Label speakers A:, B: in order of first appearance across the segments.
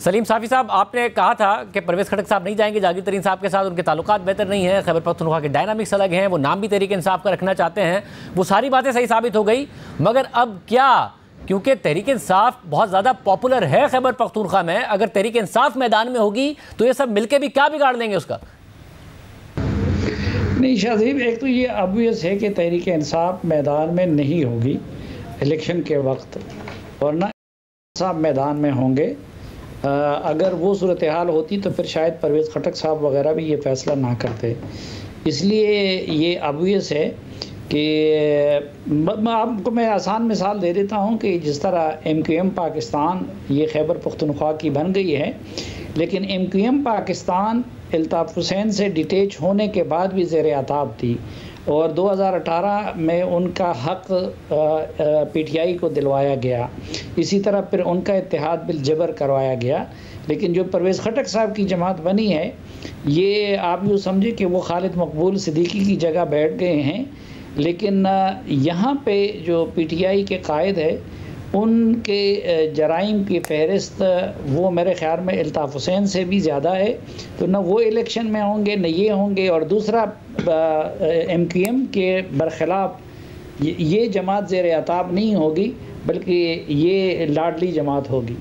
A: سلیم صافی صاحب، آپ نے کہا تھا کہ پرویز خٹک صاحب نہیں جائیں گے جہانگیر ترین صاحب کے ساتھ، ان کے تعلقات بہتر نہیں ہیں، خیبر پختونخوا کے ڈائنامکس الگ ہیں، وہ نام بھی تحریک انصاف کا رکھنا چاہتے ہیں، وہ ساری باتیں صحیح ثابت ہو گئی، مگر اب کیا؟ کیونکہ تحریک انصاف بہت زیادہ پاپولر ہے خیبر پختونخوا میں، اگر تحریک انصاف میدان میں ہوگی تو یہ سب مل کے بھی کیا بگاڑ لیں گے اس کا؟
B: نہیں شاہزیب، ایک تو یہ obvious ہے کہ تحریک انصاف میدان میں نہیں ہوگی الیکشن کے وقت، اور نہ صاحب میدان میں ہوں گے۔ اگر وہ صورتحال ہوتی تو پھر شاید پرویز خٹک صاحب وغیرہ بھی یہ فیصلہ نہ کرتے، اس لیے یہ obvious ہے کہ آپ کو میں آسان مثال دے دیتا ہوں کہ جس طرح MQM پاکستان یہ خیبر پختونخوا کی بن گئی ہے، لیکن MQM پاکستان الطاف حسین سے ڈیٹیچ ہونے کے بعد بھی زیر عتاب تھی، اور 2018 میں ان کا حق PTI کو دلوایا گیا، اسی طرح پھر ان کا اتحاد بالجبر کروایا گیا۔ لیکن جو پرویز خٹک صاحب کی جماعت بنی ہے، یہ آپ یوں سمجھے کہ وہ خالد مقبول صدیقی کی جگہ بیٹھ گئے ہیں، لیکن یہاں پہ جو PTI کے قائد ہے ان کے جرائم کی فہرست وہ میرے خیال میں الطاف حسین سے بھی زیادہ ہے، تو نہ وہ الیکشن میں ہوں گے نہ یہ ہوں گے، اور دوسرا MQM کے برخلاف یہ جماعت زیر عتاب نہیں ہوگی بلکہ یہ لاڈلی جماعت ہوگی۔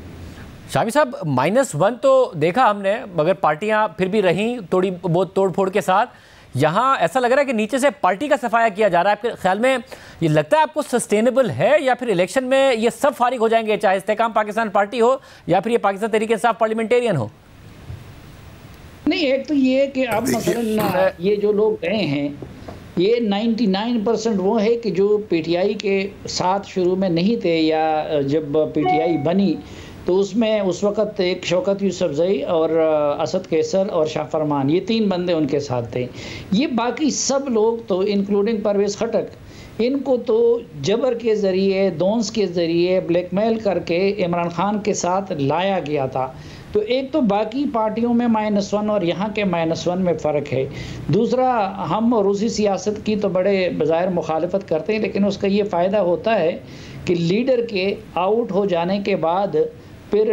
A: شامی صاحب، -1 تو دیکھا ہم نے، مگر پارٹیاں پھر بھی رہیں تھوڑی بہت توڑ پھوڑ کے ساتھ، یہاں ایسا لگ رہا ہے کہ نیچے سے پارٹی کا صفایا کیا جا رہا ہے۔ آپ کے خیال میں یہ لگتا ہے آپ کو سسٹینیبل ہے، یا پھر الیکشن میں یہ سب فارغ ہو جائیں گے، چاہے استحکام پاکستان پارٹی ہو یا پھر یہ پاکستان تحریک انصاف پارلیمنٹیرین ہو؟
B: نہیں، ایک تو یہ کہ اب مثلا یہ جو لوگ گئے ہیں یہ 99% وہ ہے کہ جو PTI کے ساتھ شروع میں نہیں تھے، یا جب PTI بنی تو اس میں اس وقت ایک شوکت یوسفزئی اور اسد کیسر اور شاہ فرمان، یہ 3 بندے ان کے ساتھ تھے۔ یہ باقی سب لوگ تو انکلوڈنگ پرویز خٹک، ان کو تو جبر کے ذریعے، دونس کے ذریعے بلیک میل کر کے عمران خان کے ساتھ لایا گیا تھا۔ تو ایک تو باقی پارٹیوں میں -1 اور یہاں کے -1 میں فرق ہے۔ دوسرا، ہم روسی سیاست کی تو بڑے بظاہر مخالفت کرتے ہیں، لیکن اس کا یہ فائدہ ہوتا ہے کہ لیڈر کے آؤٹ ہو جانے کے بعد پھر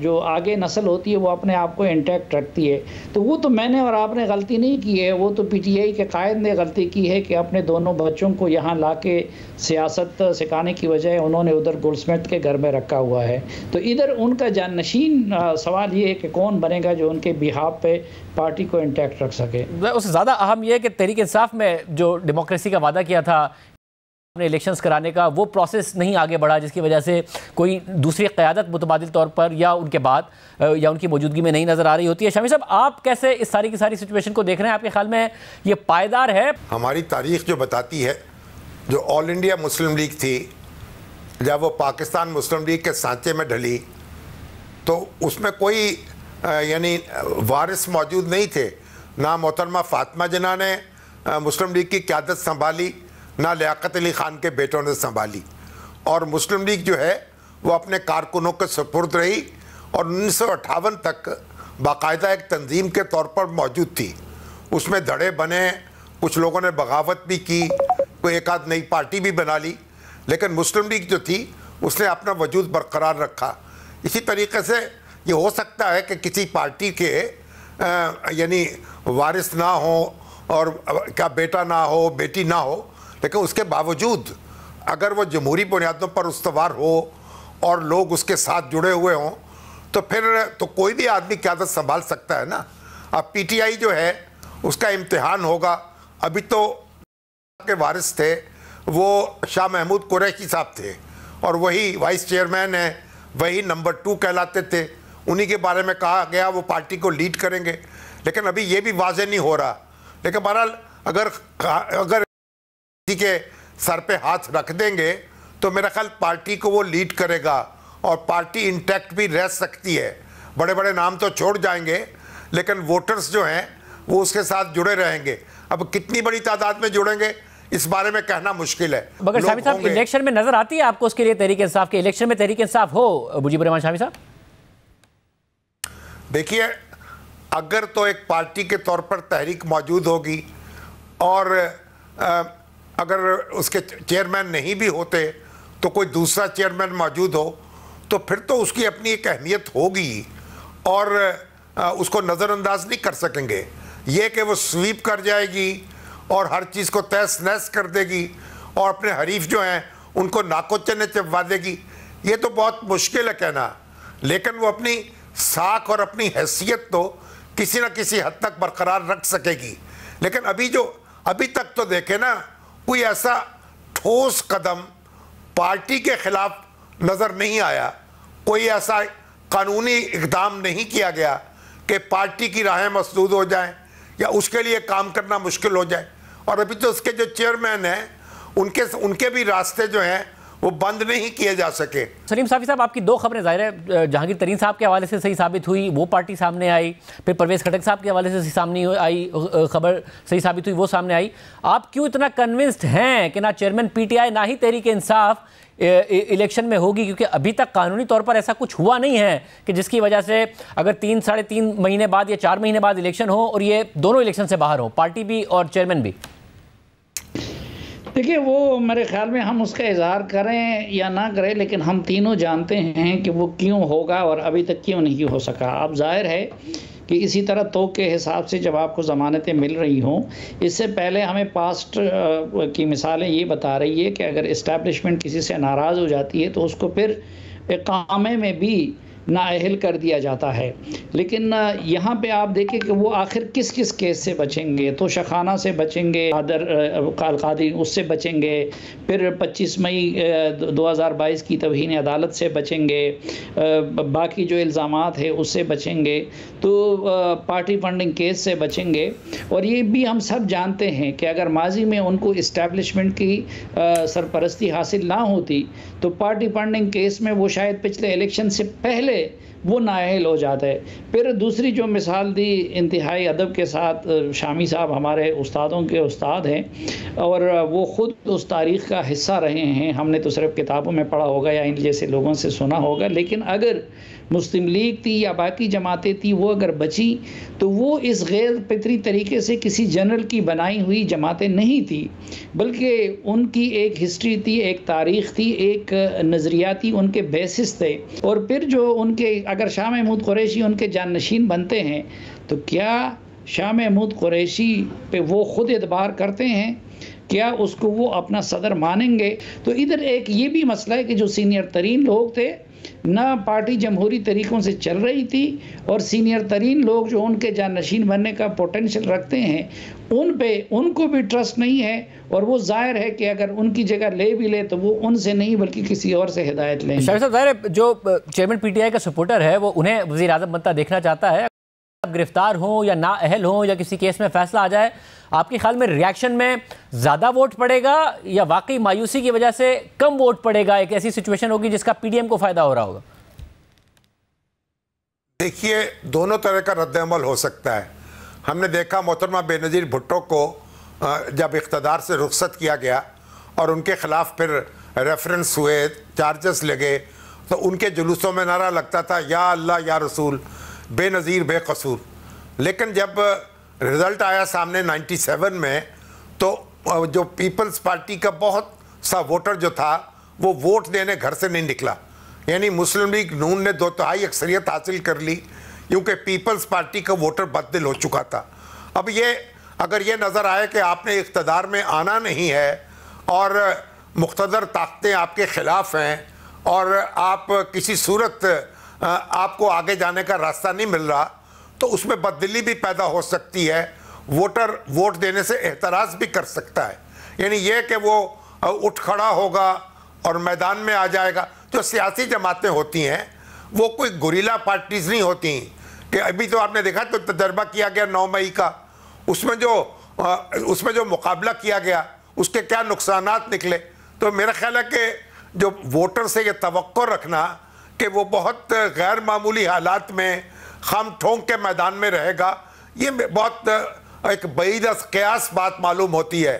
B: جو آگے نسل ہوتی ہے وہ اپنے آپ کو انٹیکٹ رکھتی ہے۔ تو وہ تو میں نے اور آپ نے غلطی نہیں کی ہے، وہ تو PTI کے قائد نے غلطی کی ہے کہ اپنے دونوں بچوں کو یہاں لا کے سیاست سکھانے کی بجائے انہوں نے ادھر گولڈسمتھ کے گھر میں رکھا ہوا ہے۔ تو ادھر ان کا جانشین سوال یہ ہے کہ کون بنے گا جو ان کے بہاف پہ پارٹی کو انٹیکٹ رکھ سکے۔
A: اس سے زیادہ اہم یہ ہے کہ تحریک انصاف میں جو ڈیموکریسی کا وعدہ کیا تھا الیکشنز کرانے کا، وہ پروسیس نہیں آگے بڑھا، جس کی وجہ سے کوئی دوسری قیادت متبادل طور پر یا ان کے بعد یا ان کی موجودگی میں نہیں نظر آ رہی ہوتی ہے۔ شامی صاحب، آپ کیسے اس ساری کی ساری سچویشن کو دیکھ رہے ہیں؟ آپ کے خیال میں یہ پائیدار ہے؟
C: ہماری تاریخ جو بتاتی ہے، جو آل انڈیا مسلم لیگ تھی جب وہ پاکستان مسلم لیگ کے سانچے میں ڈھلی تو اس میں کوئی یعنی وارث موجود نہیں تھے، نہ محترمہ فاطمہ جناح نے مسلم لیگ کی قیادت سنبھالی، نہ لیاقت علی خان کے بیٹوں نے سنبھالی، اور مسلم لیگ جو ہے وہ اپنے کارکنوں کے سپرد رہی، اور 1958 تک باقاعدہ ایک تنظیم کے طور پر موجود تھی۔ اس میں دھڑے بنے، کچھ لوگوں نے بغاوت بھی کی، کوئی ایک آدھ نئی پارٹی بھی بنا لی، لیکن مسلم لیگ جو تھی اس نے اپنا وجود برقرار رکھا۔ اسی طریقے سے یہ ہو سکتا ہے کہ کسی پارٹی کے یعنی وارث نہ ہو اور کیا بیٹا نہ ہو، بیٹی نہ ہو، لیکن اس کے باوجود اگر وہ جمہوری بنیادوں پر استوار ہو اور لوگ اس کے ساتھ جڑے ہوئے ہوں تو پھر تو کوئی بھی آدمی قیادت سنبھال سکتا ہے نا۔ اب PTI جو ہے اس کا امتحان ہوگا۔ ابھی تو کے وارث تھے وہ شاہ محمود قریشی صاحب تھے، اور وہی وائس چیئرمین ہیں، وہی نمبر 2 کہلاتے تھے، انہی کے بارے میں کہا گیا وہ پارٹی کو لیڈ کریں گے، لیکن ابھی یہ بھی واضح نہیں ہو رہا۔ لیکن بہرحال اگر کسی کے سر پہ ہاتھ رکھ دیں گے تو میرا خیال پارٹی کو وہ لیڈ کرے گا، اور پارٹی انٹیکٹ بھی رہ سکتی ہے۔ بڑے بڑے نام تو چھوڑ جائیں گے لیکن ووٹرز جو ہیں وہ اس کے ساتھ جڑے رہیں گے۔ اب کتنی بڑی تعداد میں جڑیں گے اس بارے میں کہنا مشکل ہے۔
A: مگر شامی صاحب، الیکشن میں نظر آتی ہے آپ کو اس کے لیے تحریک انصاف کے الیکشن میں تحریک انصاف ہو مجیب الرحمان شامی صاحب؟
C: دیکھیے، اگر تو ایک پارٹی کے طور پر تحریک موجود ہوگی، اور اگر اس کے چیئرمین نہیں بھی ہوتے تو کوئی دوسرا چیئرمین موجود ہو، تو پھر تو اس کی اپنی ایک اہمیت ہوگی، اور اس کو نظر انداز نہیں کر سکیں گے. یہ کہ وہ سویپ کر جائے گی اور ہر چیز کو تہس نہس کر دے گی اور اپنے حریف جو ہیں ان کو ناکو چنے چبوا دے گی, یہ تو بہت مشکل ہے کہنا. لیکن وہ اپنی ساکھ اور اپنی حیثیت تو کسی نہ کسی حد تک برقرار رکھ سکے گی. لیکن ابھی تک تو دیکھیں نا, کوئی ایسا ٹھوس قدم پارٹی کے خلاف نظر نہیں آیا, کوئی ایسا قانونی اقدام نہیں کیا گیا کہ پارٹی کی راہیں مسدود ہو جائیں یا اس کے لیے کام کرنا مشکل ہو جائے. اور ابھی تو اس کے جو چیئرمین ہیں ان کے بھی راستے جو ہیں وہ بند نہیں کیے جا سکے.
A: سلیم صافی صاحب, آپ کی دو خبریں ظاہر ہے جہانگیر ترین صاحب کے حوالے سے صحیح ثابت ہوئی, وہ پارٹی سامنے آئی, پھر پرویز خٹک صاحب کے حوالے سے سامنے آئی خبر صحیح ثابت ہوئی, وہ سامنے آئی. آپ کیوں اتنا کنونسڈ ہیں کہ نہ چیئرمین پی ٹی آئی نہ ہی تحریک انصاف الیکشن میں ہوگی, کیونکہ ابھی تک قانونی طور پر ایسا کچھ ہوا نہیں ہے کہ جس کی وجہ سے اگر 3-3.5 مہینے بعد یا 4 مہینے بعد الیکشن ہو اور یہ دونوں الیکشن سے باہر ہوں, پارٹی بھی اور چیئرمین بھی؟
B: دیکھیں, وہ میرے خیال میں ہم اس کا اظہار کریں یا نہ کریں, لیکن ہم تینوں جانتے ہیں کہ وہ کیوں ہوگا اور ابھی تک کیوں نہیں ہو سکا. اب ظاہر ہے کہ اسی طرح توق کے حساب سے جب آپ کو ضمانتیں مل رہی ہوں, اس سے پہلے ہمیں پاسٹ کی مثالیں یہ بتا رہی ہے کہ اگر اسٹیبلشمنٹ کسی سے ناراض ہو جاتی ہے تو اس کو پھر اقامے میں بھی نااہل کر دیا جاتا ہے. لیکن یہاں پہ آپ دیکھیں کہ وہ آخر کس کیس سے بچیں گے. تو شخانہ سے بچیں گے, القادری اس سے بچیں گے, پھر 25 مئی 2022 کی توہین عدالت سے بچیں گے, باقی جو الزامات ہیں اس سے بچیں گے, تو پارٹی فنڈنگ کیس سے بچیں گے. اور یہ بھی ہم سب جانتے ہیں کہ اگر ماضی میں ان کو اسٹیبلشمنٹ کی سرپرستی حاصل نہ ہوتی تو پارٹی فنڈنگ کیس میں وہ شاید پچھلے الیکشن سے پہلے وہ نااہل ہو جاتا ہے. پھر دوسری جو مثال دی انتہائی ادب کے ساتھ شامی صاحب ہمارے استادوں کے استاد ہیں اور وہ خود اس تاریخ کا حصہ رہے ہیں. ہم نے تو صرف کتابوں میں پڑھا ہوگا یا ان جیسے لوگوں سے سنا ہوگا, لیکن اگر مسلم لیگ تھی یا باقی جماعتیں تھی وہ اگر بچی تو وہ اس غیر فطری طریقے سے کسی جنرل کی بنائی ہوئی جماعتیں نہیں تھی, بلکہ ان کی ایک ہسٹری تھی, ایک تاریخ تھی, ایک نظریاتی ان کے بیسس تھے. اور پھر جو ان کے اگر شاہ محمود قریشی ان کے جانشین بنتے ہیں تو کیا شاہ محمود قریشی پہ وہ خود اعتبار کرتے ہیں؟ کیا اس کو وہ اپنا صدر مانیں گے؟ تو ادھر ایک یہ بھی مسئلہ ہے کہ جو سینئر ترین لوگ تھے نہ پارٹی جمہوری طریقوں سے چل رہی تھی, اور سینئر ترین لوگ جو ان کے جانشین بننے کا پوٹینشل رکھتے ہیں ان کو بھی ٹرسٹ نہیں ہے. اور وہ ظاہر ہے کہ اگر ان کی جگہ لے بھی لے تو وہ ان سے نہیں بلکہ کسی اور سے ہدایت لیں.
A: شاہ صاحب, ظاہر ہے جو چیئرمین پی ٹی آئی کا سپورٹر ہے وہ انہیں وزیر اعظم بنتا دیکھنا چاہتا ہے. گرفتار ہوں یا نااہل ہوں یا کسی کیس میں فیصلہ آ جائے, آپ کے خیال میں ریاکشن میں زیادہ ووٹ پڑے گا یا واقعی مایوسی کی وجہ سے کم ووٹ پڑے گا؟ ایک ایسی سچویشن ہوگی جس کا پی ڈی ایم کو فائدہ ہو رہا ہوگا.
C: دیکھیے, دونوں طرح کا رد عمل ہو سکتا ہے. ہم نے دیکھا محترمہ بے نظیر بھٹو کو جب اقتدار سے رخصت کیا گیا اور ان کے خلاف پھر ریفرنس ہوئے, چارجز لگے, تو ان کے جلوسوں میں نعرہ لگتا تھا یا اللہ یا رسول, بے نظیر بے قصور. لیکن جب رزلٹ آیا سامنے 97 میں تو جو پیپلز پارٹی کا بہت سا ووٹر جو تھا وہ ووٹ دینے گھر سے نہیں نکلا. یعنی مسلم لیگ نون نے 2/3 اکثریت حاصل کر لی کیونکہ پیپلز پارٹی کا ووٹر بددل ہو چکا تھا. اب اگر یہ نظر آئے کہ آپ نے اقتدار میں آنا نہیں ہے اور مقتدر طاقتیں آپ کے خلاف ہیں اور آپ کسی صورت آپ کو آگے جانے کا راستہ نہیں مل رہا, تو اس میں بددلی بھی پیدا ہو سکتی ہے. ووٹر ووٹ دینے سے اعتراض بھی کر سکتا ہے. یعنی یہ کہ وہ اٹھ کھڑا ہوگا اور میدان میں آ جائے گا. جو سیاسی جماعتیں ہوتی ہیں وہ کوئی گوریلا پارٹیز نہیں ہوتی کہ ابھی تو آپ نے دیکھا تو تجربہ کیا گیا 9 مئی کا, اس میں جو مقابلہ کیا گیا اس کے کیا نقصانات نکلے. تو میرا خیال ہے کہ جو ووٹر سے یہ توقع رکھنا کہ وہ بہت غیر معمولی حالات میں خم ٹھونک کے میدان میں رہے گا, یہ بہت ایک بعید از قیاس بات معلوم ہوتی ہے.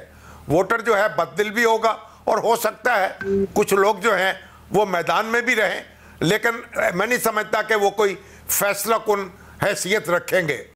C: ووٹر جو ہے بددل بھی ہوگا اور ہو سکتا ہے کچھ لوگ جو ہیں وہ میدان میں بھی رہیں, لیکن میں نہیں سمجھتا کہ وہ کوئی فیصلہ کن حیثیت رکھیں گے.